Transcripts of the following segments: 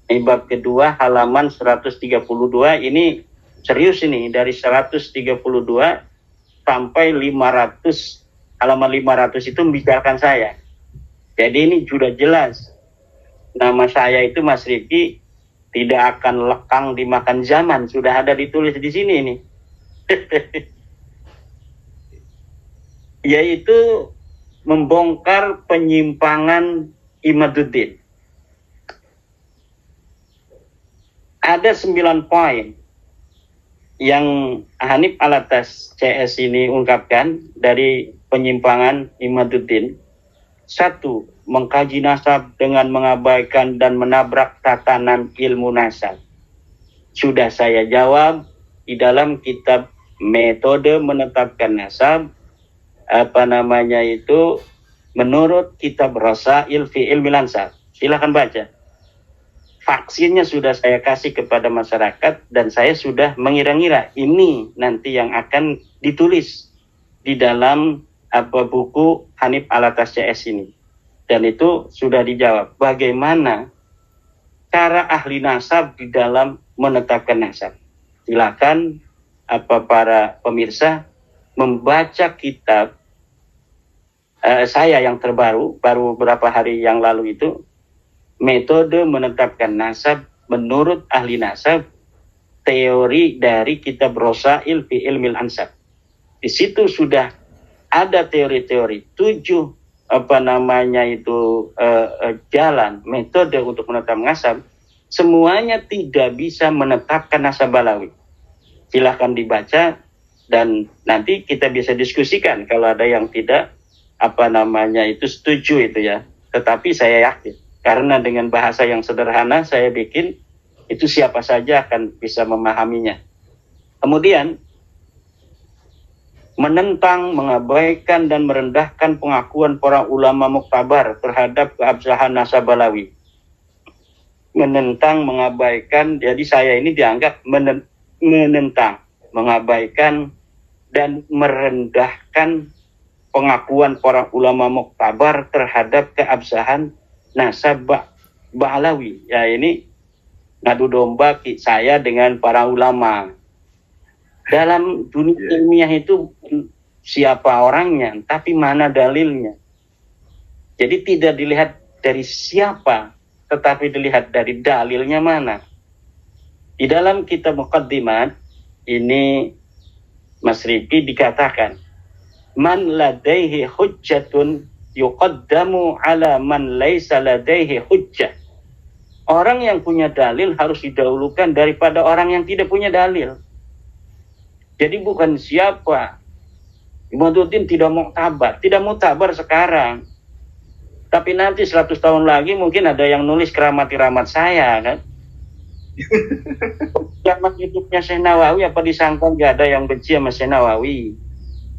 Ini bab kedua halaman 132, ini serius ini, dari 132 sampai 500, halaman 500 itu membicarakan saya. Jadi ini sudah jelas, nama saya itu Mas Rifki tidak akan lekang dimakan zaman, sudah ada ditulis di sini ini. Yaitu membongkar penyimpangan Imaduddin. Ada 9 poin yang Hanif Alatas CS ini ungkapkan dari penyimpangan Imaduddin. 1. Mengkaji nasab dengan mengabaikan dan menabrak tatanan ilmu nasab. Sudah saya jawab di dalam kitab metode menetapkan nasab, menurut kitab Rasail fi Ilmi Ansab. Silakan baca. Vaksinnya sudah saya kasih kepada masyarakat dan saya sudah mengira-ngira ini nanti yang akan ditulis di dalam buku Hanif Alatas CS ini. Dan itu sudah dijawab. Bagaimana cara ahli nasab di dalam menetapkan nasab? Silakan para pemirsa membaca kitab saya yang terbaru, baru beberapa hari yang lalu itu, metode menetapkan nasab menurut ahli nasab, teori dari kitab Rasail fi Ilmi Ansab. Di situ sudah ada teori-teori 7 jalan metode untuk menetapkan nasab. Semuanya tidak bisa menetapkan nasab balawi. Silahkan dibaca dan nanti kita bisa diskusikan kalau ada yang tidak setuju itu ya. Tetapi saya yakin karena dengan bahasa yang sederhana saya bikin, itu siapa saja akan bisa memahaminya. Kemudian, menentang, mengabaikan, dan merendahkan pengakuan para ulama muktabar terhadap keabsahan nasab balawi. Menentang, mengabaikan, jadi saya ini dianggap menentang, mengabaikan, dan merendahkan pengakuan para ulama muktabar terhadap keabsahan nasab balawi. Ya ini ngadu domba saya dengan para ulama. Dalam dunia ilmiah itu siapa orangnya, tapi mana dalilnya. Jadi tidak dilihat dari siapa, tetapi dilihat dari dalilnya mana. Di dalam kitab Muqaddimat ini Mas Rifki dikatakan, man ladaihi hujjatun yuqaddamu ala man laisa ladaihi hujjah. Orang yang punya dalil harus didahulukan daripada orang yang tidak punya dalil. Jadi bukan siapa. Imaduddin tidak muktabar sekarang. Tapi nanti 100 tahun lagi mungkin ada yang nulis keramat-keramat saya kan. Zaman hidupnya Syekh Nawawi apa disangka nggak ada yang benci sama Syekh Nawawi?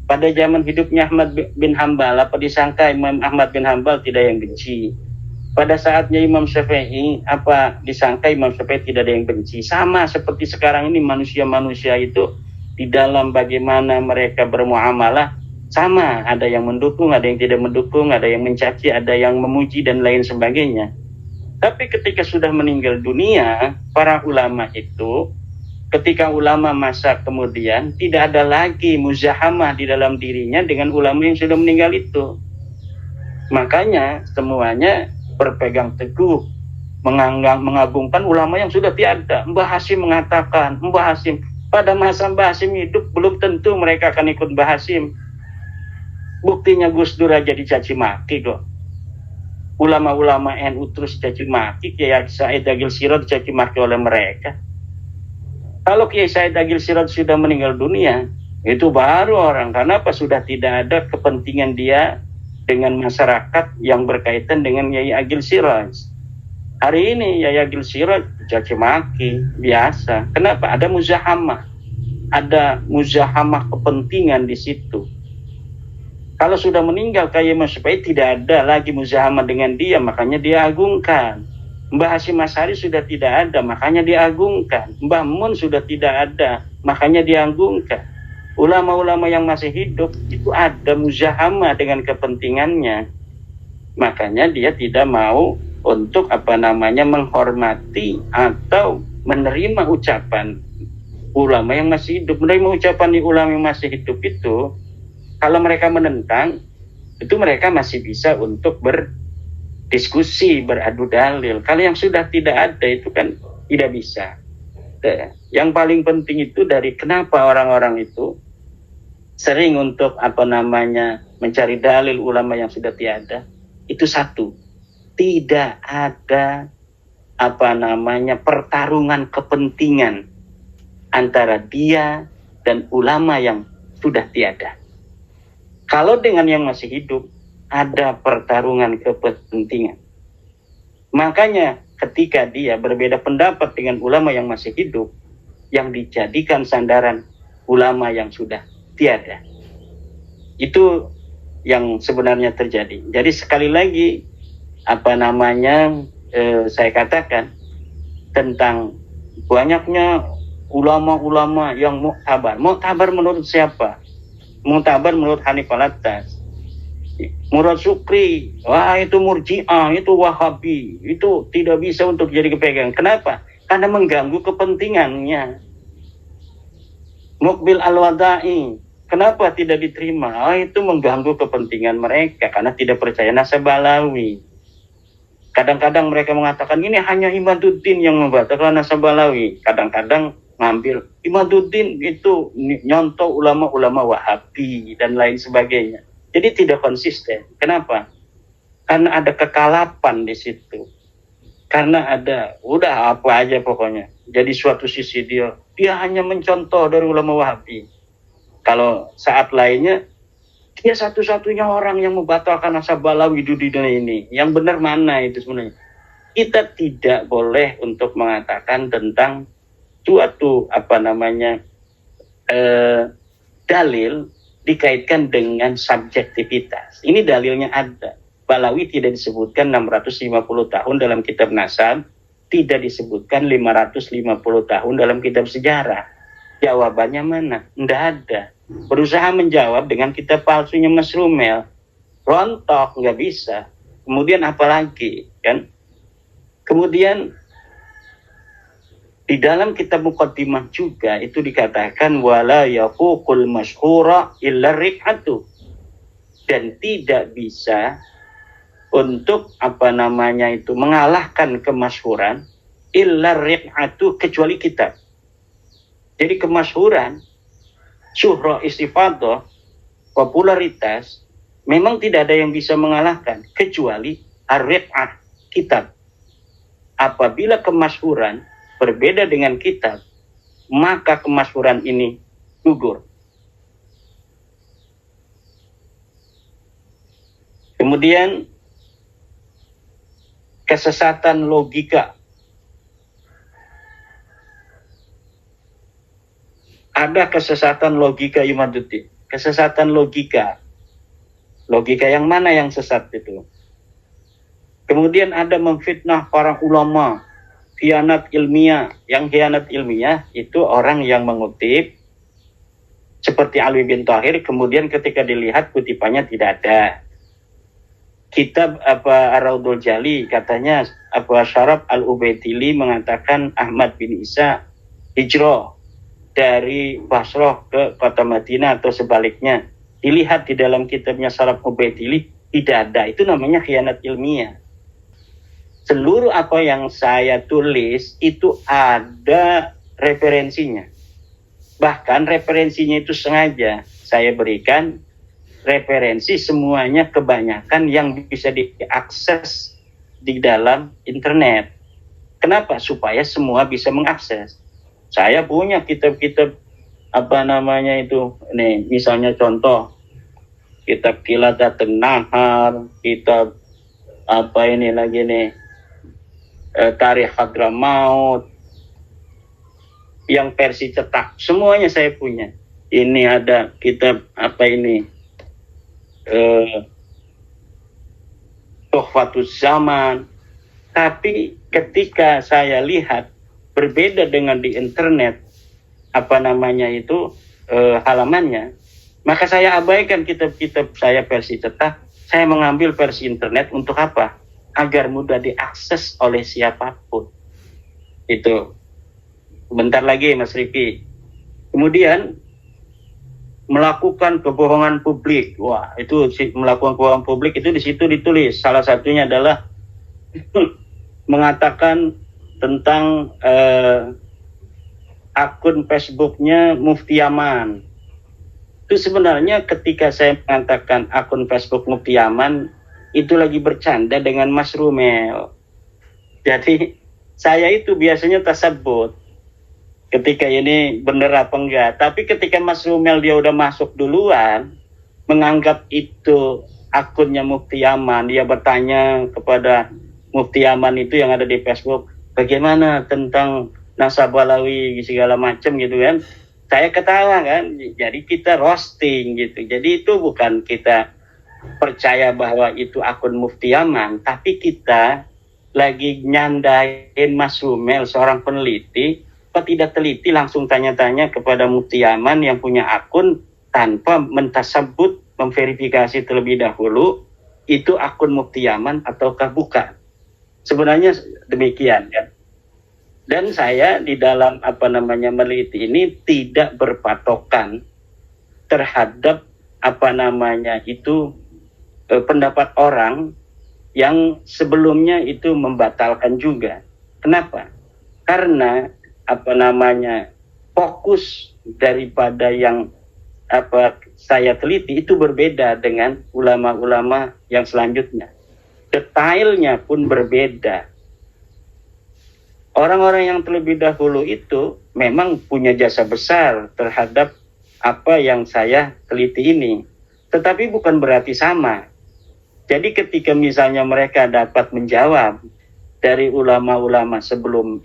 Pada zaman hidupnya Ahmad bin Hambal, apa disangka Imam Ahmad bin Hambal tidak yang benci? Pada saatnya Imam Syafi'i, apa disangka Imam Syafi'i tidak ada yang benci? Sama seperti sekarang ini manusia-manusia itu di dalam bagaimana mereka bermuamalah, sama. Ada yang mendukung, ada yang tidak mendukung, ada yang mencaci, ada yang memuji, dan lain sebagainya. Tapi ketika sudah meninggal dunia, para ulama itu, ketika ulama masa kemudian tidak ada lagi muzahamah di dalam dirinya dengan ulama yang sudah meninggal itu. Makanya semuanya berpegang teguh, mengagungkan ulama yang sudah tiada. Mbah Hasyim mengatakan, Mbah Hasyim, pada masa Mbah Hasyim hidup belum tentu mereka akan ikut Mbah Hasyim. Buktinya Gus Dur aja dicaci maki kok. Ulama-ulama NU terus dicaci maki, Kiai Said Agil Sirot dicaci maki oleh mereka. Kalau Kiai Said Agil Sirot sudah meninggal dunia, itu baru orang. Karena apa? Sudah tidak ada kepentingan dia dengan masyarakat yang berkaitan dengan Kiai Agil Sirot. Hari ini Kiai Agil Sirot caci maki, biasa. Kenapa? Ada muzahamah. Ada muzahamah kepentingan di situ. Kalau sudah meninggal Kiai Mas Syafi'i tidak ada lagi muzahamah dengan dia, makanya dia agungkan. Mbah Hasyim Asy'ari sudah tidak ada, makanya diagungkan. Mbah Mun sudah tidak ada, makanya diagungkan. Ulama-ulama yang masih hidup itu ada muzahamah dengan kepentingannya. Makanya dia tidak mau untuk menghormati atau menerima ucapan ulama yang masih hidup. Menerima ucapan ulama yang masih hidup itu, kalau mereka menentang, itu mereka masih bisa untuk berdiskusi, beradu dalil. Kalau yang sudah tidak ada itu kan tidak bisa. Yang paling penting itu dari kenapa orang-orang itu sering untuk mencari dalil ulama yang sudah tiada, itu satu, tidak ada pertarungan kepentingan antara dia dan ulama yang sudah tiada. Kalau dengan yang masih hidup ada pertarungan kepentingan. Makanya ketika dia berbeda pendapat dengan ulama yang masih hidup, yang dijadikan sandaran ulama yang sudah tiada. Itu yang sebenarnya terjadi. Jadi sekali lagi saya katakan tentang banyaknya ulama-ulama yang muktabar. Muktabar menurut siapa? Muktabar menurut Hanif Alatas. Murad Sukri, wah itu Murji'ah, itu Wahabi, itu tidak bisa untuk jadi kepegang. Kenapa? Karena mengganggu kepentingannya. Mukbil Al-Wada'i, kenapa tidak diterima? Itu mengganggu kepentingan mereka karena tidak percaya Nasabalawi. Kadang-kadang mereka mengatakan ini hanya Imaduddin yang membatalkan Nasabalawi. Kadang-kadang ngambil Imaduddin itu nyontoh ulama-ulama Wahabi dan lain sebagainya. Jadi tidak konsisten. Kenapa? Karena ada kekalapan di situ. Karena ada, udah apa aja pokoknya. Jadi suatu sisi dia hanya mencontoh dari ulama Wahabi. Kalau saat lainnya, dia satu-satunya orang yang membatalkan Nasabalawi di dunia ini. Yang benar mana itu sebenarnya? Kita tidak boleh untuk mengatakan tentang suatu dalil dikaitkan dengan subjektivitas. Ini dalilnya ada. Balawi tidak disebutkan 650 tahun dalam kitab Nasab, tidak disebutkan 550 tahun dalam kitab sejarah. Jawabannya mana? Tidak ada. Berusaha menjawab dengan kitab palsunya Mas Rumel. Rontok, nggak bisa. Kemudian apa lagi? Kan? Kemudian di dalam kitab Muqaddimah juga itu dikatakan wala yafuqul masyhura illa rik'atu, dan tidak bisa untuk mengalahkan kemasyhuran illa rik'atu kecuali kitab. Jadi kemasyhuran, syuhra istifadah, popularitas memang tidak ada yang bisa mengalahkan kecuali ar-rik'ah, kitab. Apabila kemasyhuran berbeda dengan kitab, maka kemasyhuran ini gugur. Kemudian kesesatan logika. Ada kesesatan logika Imaduddin. Kesesatan logika. Logika yang mana yang sesat itu? Kemudian ada memfitnah para ulama. Khianat ilmiah. Yang khianat ilmiah itu orang yang mengutip seperti Alwi bin Thahir, kemudian ketika dilihat kutipannya tidak ada. Kitab Ar-Raudul Jali katanya Syaraf Al-Ubaidili mengatakan Ahmad bin Isa hijrah dari Basrah ke kota Madinah atau sebaliknya. Dilihat di dalam kitabnya Syaraf Ubaidili tidak ada. Itu namanya khianat ilmiah. Seluruh apa yang saya tulis itu ada referensinya. Bahkan referensinya itu sengaja saya berikan referensi semuanya, kebanyakan yang bisa diakses di dalam internet. Kenapa? Supaya semua bisa mengakses. Saya punya kitab-kitab nih misalnya contoh kitab Qiladatun Nahar, kitab Tarikh Hadramaut yang versi cetak, semuanya saya punya. Ini ada kitab Tuhfatus Zaman. Tapi ketika saya lihat berbeda dengan di internet halamannya, maka saya abaikan kitab-kitab saya versi cetak, saya mengambil versi internet. Untuk apa? agar mudah diakses oleh siapapun. Itu. Bentar lagi Mas Riki. Kemudian melakukan kebohongan publik. Wah, itu melakukan kebohongan publik itu di situ ditulis. Salah satunya adalah mengatakan tentang akun Facebooknya Mufti Yaman. Itu sebenarnya ketika saya mengatakan akun Facebook Mufti Yaman, itu lagi bercanda dengan Mas Rumel. Jadi saya itu biasanya tersebut ketika ini bener apa enggak. Tapi ketika Mas Rumel dia udah masuk duluan, menganggap itu akunnya Mufti Yaman, dia bertanya kepada Mufti Yaman itu yang ada di Facebook, bagaimana tentang Nasabalawi segala macam gitu kan. Saya ketawa kan, jadi kita roasting gitu. Jadi itu bukan kita percaya bahwa itu akun Mufti Yaman, tapi kita lagi nyandain Mas Rumel, seorang peneliti, apa tidak teliti langsung tanya-tanya kepada Mufti Yaman yang punya akun tanpa mentasabut, memverifikasi terlebih dahulu itu akun Mufti Yaman ataukah bukan. Sebenarnya demikian kan. Dan saya di dalam meneliti ini tidak berpatokan terhadap pendapat orang yang sebelumnya itu membatalkan juga. Kenapa? Karena fokus daripada yang saya teliti itu berbeda dengan ulama-ulama yang selanjutnya. Detailnya pun berbeda. Orang-orang yang terlebih dahulu itu memang punya jasa besar terhadap apa yang saya teliti ini. Tetapi bukan berarti sama. Jadi ketika misalnya mereka dapat menjawab dari ulama-ulama sebelum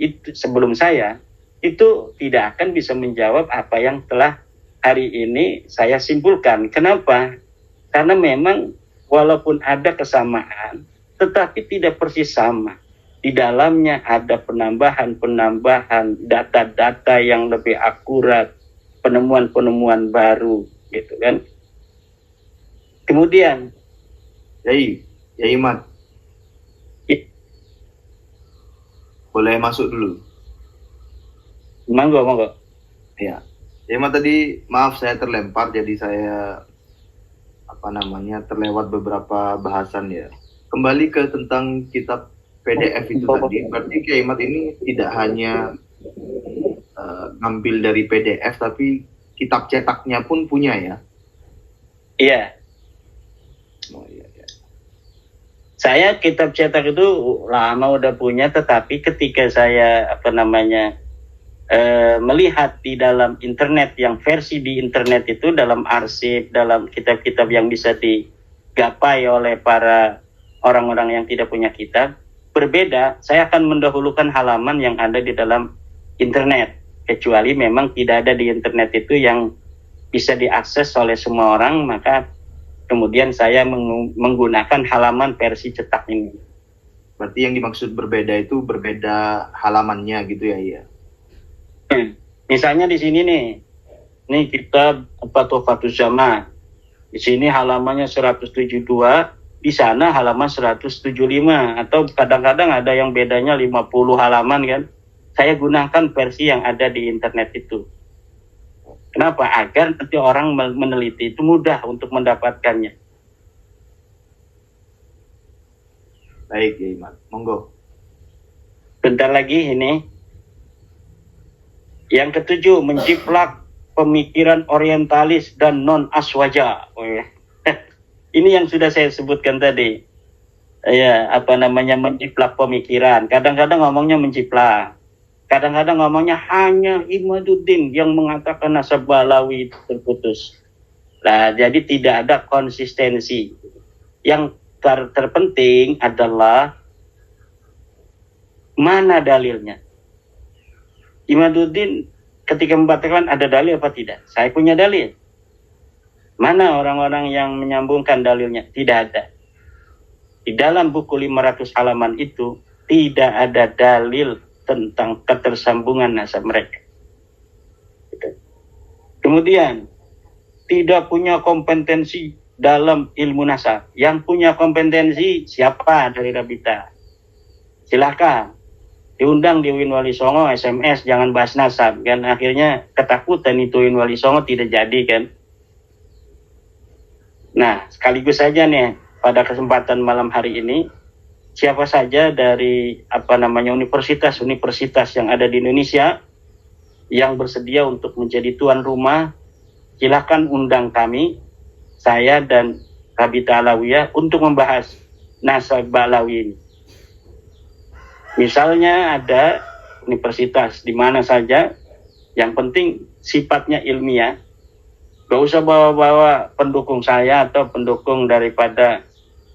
saya, itu tidak akan bisa menjawab apa yang telah hari ini saya simpulkan. Kenapa? Karena memang walaupun ada kesamaan, tetapi tidak persis sama. Di dalamnya ada penambahan data-data yang lebih akurat, penemuan-penemuan baru, gitu kan. Kemudian, Yai Mat, boleh masuk dulu. Monggo. Ya, Yai Mat tadi maaf saya terlempar, jadi saya terlewat beberapa bahasan ya. Kembali ke tentang kitab PDF itu tadi, berarti Kiai Mat ini tidak hanya ngambil dari PDF, tapi kitab cetaknya pun punya ya? Iya. Oh iya. Saya kitab cetak itu lama udah punya, tetapi ketika saya melihat di dalam internet, yang versi di internet itu dalam arsip, dalam kitab-kitab yang bisa digapai oleh para orang-orang yang tidak punya kitab, berbeda. Saya akan mendahulukan halaman yang ada di dalam internet, kecuali memang tidak ada di internet itu yang bisa diakses oleh semua orang, maka kemudian saya menggunakan halaman versi cetak ini. Berarti yang dimaksud berbeda itu berbeda halamannya gitu ya? Iya. Misalnya di sini nih kitab Tuhfatus Zaman. Di sini halamannya 172, di sana halaman 175, atau kadang-kadang ada yang bedanya 50 halaman kan. Saya gunakan versi yang ada di internet itu. Kenapa? Agar nanti orang meneliti itu mudah untuk mendapatkannya. Baik, ya Iman. Monggo. Bentar lagi ini. Yang ketujuh, menjiplak pemikiran orientalis dan non-aswaja. Oh, ya. Ini yang sudah saya sebutkan tadi. Ya, menjiplak pemikiran. Kadang-kadang ngomongnya menjiplak. Kadang-kadang ngomongnya hanya Imaduddin yang mengatakan Nasabalawi itu terputus. Nah, jadi tidak ada konsistensi. Yang terpenting adalah mana dalilnya. Imaduddin ketika membatalkan ada dalil apa tidak? Saya punya dalil. Mana orang-orang yang menyambungkan dalilnya? Tidak ada. Di dalam buku 500 halaman itu tidak ada dalil tentang ketersambungan nasab mereka. Kemudian tidak punya kompetensi dalam ilmu nasab. Yang punya kompetensi siapa dari Rabita? Silakan. Diundang di UIN Wali Songo, SMS, jangan bahas nasab. Kan akhirnya ketakutan itu UIN Wali Songo tidak jadi kan. Nah, sekaligus saja nih pada kesempatan malam hari ini, siapa saja dari universitas-universitas yang ada di Indonesia yang bersedia untuk menjadi tuan rumah, silakan undang kami, saya dan Rabita Alawiyah untuk membahas nasab Ba'lawi ini. Misalnya ada universitas di mana saja, yang penting sifatnya ilmiah. Gak usah bawa-bawa pendukung saya atau pendukung daripada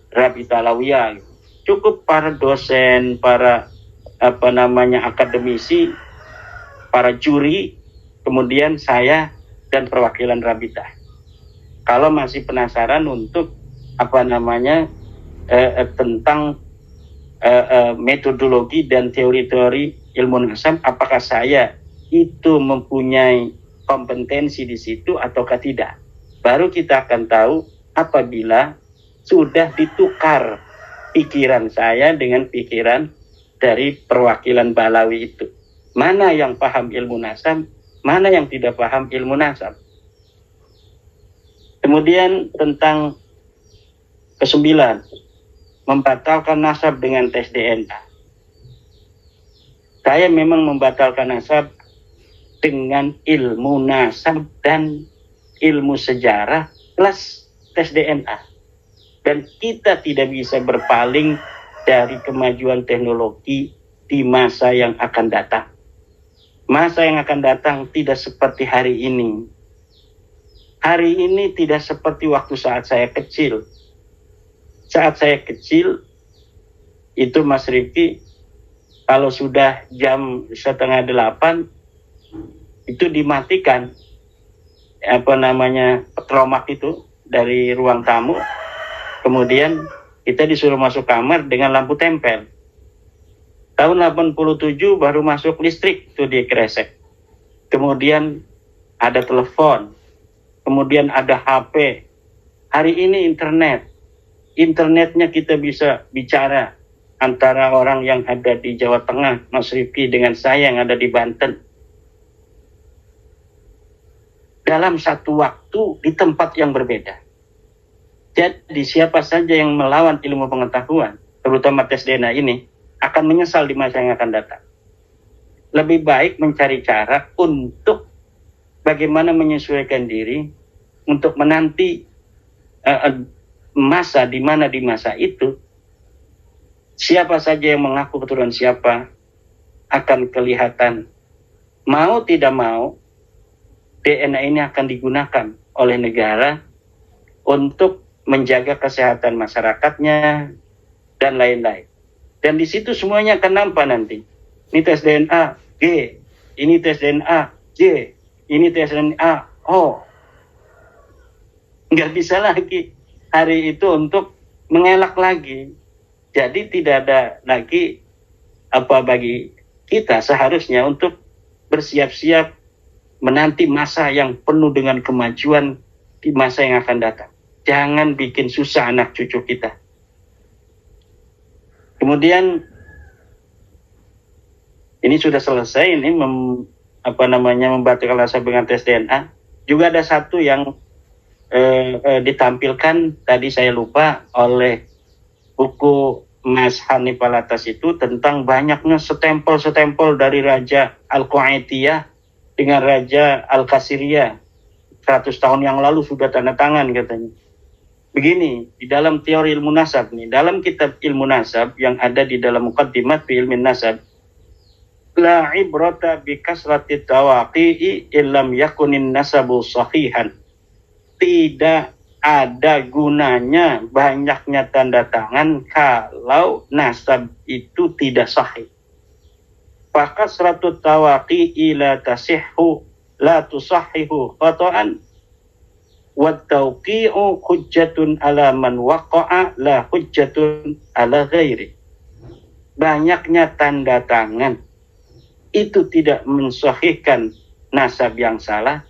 Rabita Alawiyah. Cukup para dosen, para akademisi, para juri, kemudian saya dan perwakilan Rabita. Kalau masih penasaran untuk tentang metodologi dan teori-teori ilmu nasab, apakah saya itu mempunyai kompetensi di situ ataukah tidak, baru kita akan tahu apabila sudah ditukar pikiran saya dengan pikiran dari perwakilan Ba'lawi itu. Mana yang paham ilmu nasab, mana yang tidak paham ilmu nasab. Kemudian tentang ke-9, membatalkan nasab dengan tes DNA. Saya memang membatalkan nasab dengan ilmu nasab dan ilmu sejarah plus tes DNA. Dan kita tidak bisa berpaling dari kemajuan teknologi di masa yang akan datang. Masa yang akan datang tidak seperti hari ini. Hari ini tidak seperti waktu saat saya kecil. Saat saya kecil, itu Mas Rifki, kalau sudah jam 7:30, itu dimatikan petromak itu dari ruang tamu, kemudian kita disuruh masuk kamar dengan lampu tempel. Tahun 87 baru masuk listrik itu di Kresek. Kemudian ada telepon, kemudian ada HP. Hari ini internetnya kita bisa bicara antara orang yang ada di Jawa Tengah, Mas Rifki, dengan saya yang ada di Banten. Dalam satu waktu di tempat yang berbeda. Jadi siapa saja yang melawan ilmu pengetahuan, terutama tes DNA ini, akan menyesal di masa yang akan datang. Lebih baik mencari cara untuk bagaimana menyesuaikan diri untuk menanti masa di mana di masa itu siapa saja yang mengaku keturunan siapa akan kelihatan. Mau tidak mau, DNA ini akan digunakan oleh negara untuk menjaga kesehatan masyarakatnya dan lain-lain. Dan di situ semuanya akan nampak nanti. Ini tes DNA G, ini tes DNA J, ini tes DNA O. Nggak bisa lagi hari itu untuk mengelak lagi. Jadi tidak ada lagi bagi kita seharusnya untuk bersiap-siap menanti masa yang penuh dengan kemajuan di masa yang akan datang. Jangan bikin susah anak cucu kita. Kemudian ini sudah selesai, ini membatalkan nasab dengan tes DNA. Juga ada satu yang ditampilkan tadi saya lupa oleh buku Mas Hanif Alatas itu tentang banyaknya stempel dari Raja Al-Qaitiyah dengan Raja Al-Kasiriyah 100 tahun yang lalu sudah tanda tangan katanya. Begini, di dalam teori ilmu nasab nih, dalam kitab ilmu nasab yang ada di dalam Muqaddimat fi ilmin nasab, la ibrata bi kasrati tawaqi'i illam yakunin nasabu sahihan. Tidak ada gunanya banyaknya tanda tangan kalau nasab itu tidak sahih. Fakat suratut tawaqi'i la tasihhu la tusahhihu khata'an wa tawqi'u hujjatun ala man waqa'a la hujjatun ala ghairi. Banyaknya tanda tangan itu tidak mensahihkan nasab yang salah,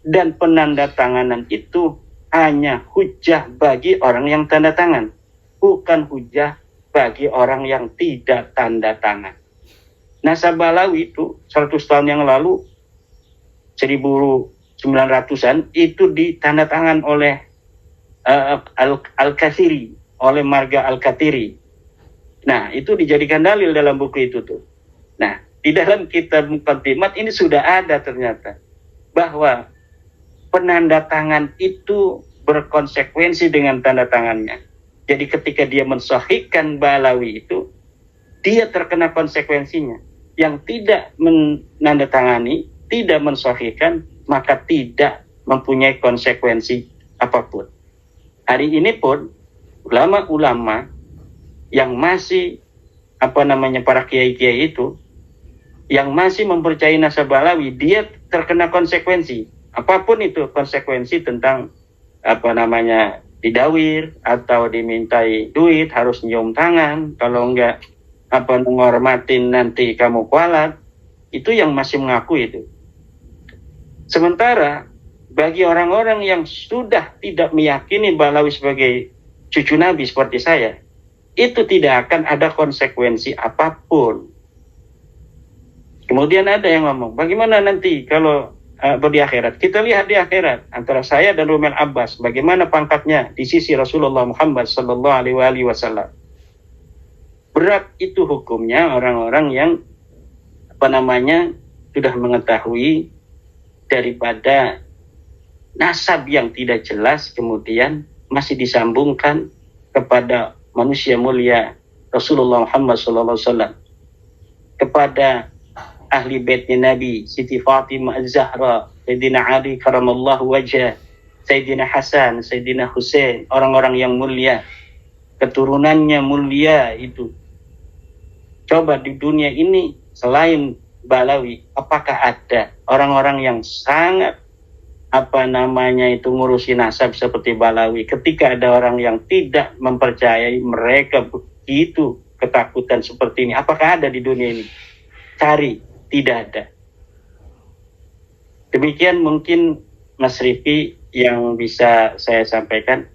dan penanda tanganan itu hanya hujah bagi orang yang tanda tangan, bukan hujah bagi orang yang tidak tanda tangan. Nasab Balawi itu 100 tahun yang lalu, 1900-an, itu ditanda tangan oleh Al-Kathiri, oleh Marga Al-Kathiri. Nah, itu dijadikan dalil dalam buku itu tuh. Nah, di dalam kitab Muqaddimat ini sudah ada ternyata bahwa penanda tangan itu berkonsekuensi dengan tanda tangannya. Jadi ketika dia mensahihkan Balawi itu, dia terkena konsekuensinya. Yang tidak menandatangani, tidak mensahihkan, maka tidak mempunyai konsekuensi apapun. Hari ini pun ulama-ulama yang masih para kiai-kiai itu yang masih mempercayai nasab Balawi, dia terkena konsekuensi. Apapun itu konsekuensi tentang didawir atau dimintai duit, harus nyium tangan, kalau enggak menghormatin nanti kamu kualat, itu yang masih mengaku itu. Sementara bagi orang-orang yang sudah tidak meyakini Balawi sebagai cucu Nabi seperti saya, itu tidak akan ada konsekuensi apapun. Kemudian ada yang ngomong, bagaimana nanti kalau di akhirat? Kita lihat di akhirat antara saya dan Rumel Abbas, bagaimana pangkatnya di sisi Rasulullah Muhammad sallallahu alaihi wasallam. Berat itu hukumnya orang-orang yang sudah mengetahui daripada nasab yang tidak jelas, kemudian masih disambungkan kepada manusia mulia Rasulullah Muhammad sallallahu alaihi wasallam, kepada ahli baitnya Nabi, Siti Fatimah Az-Zahra, Sayyidina Ali karamallahu wajah, Sayyidina Hasan, Sayyidina Husain, orang-orang yang mulia, keturunannya mulia itu. Coba di dunia ini selain Balawi, apakah ada orang-orang yang sangat ngurusi nasab seperti Balawi? Ketika ada orang yang tidak mempercayai mereka begitu ketakutan seperti ini, apakah ada di dunia ini? Cari, tidak ada. Demikian mungkin Mas Rifki yang bisa saya sampaikan.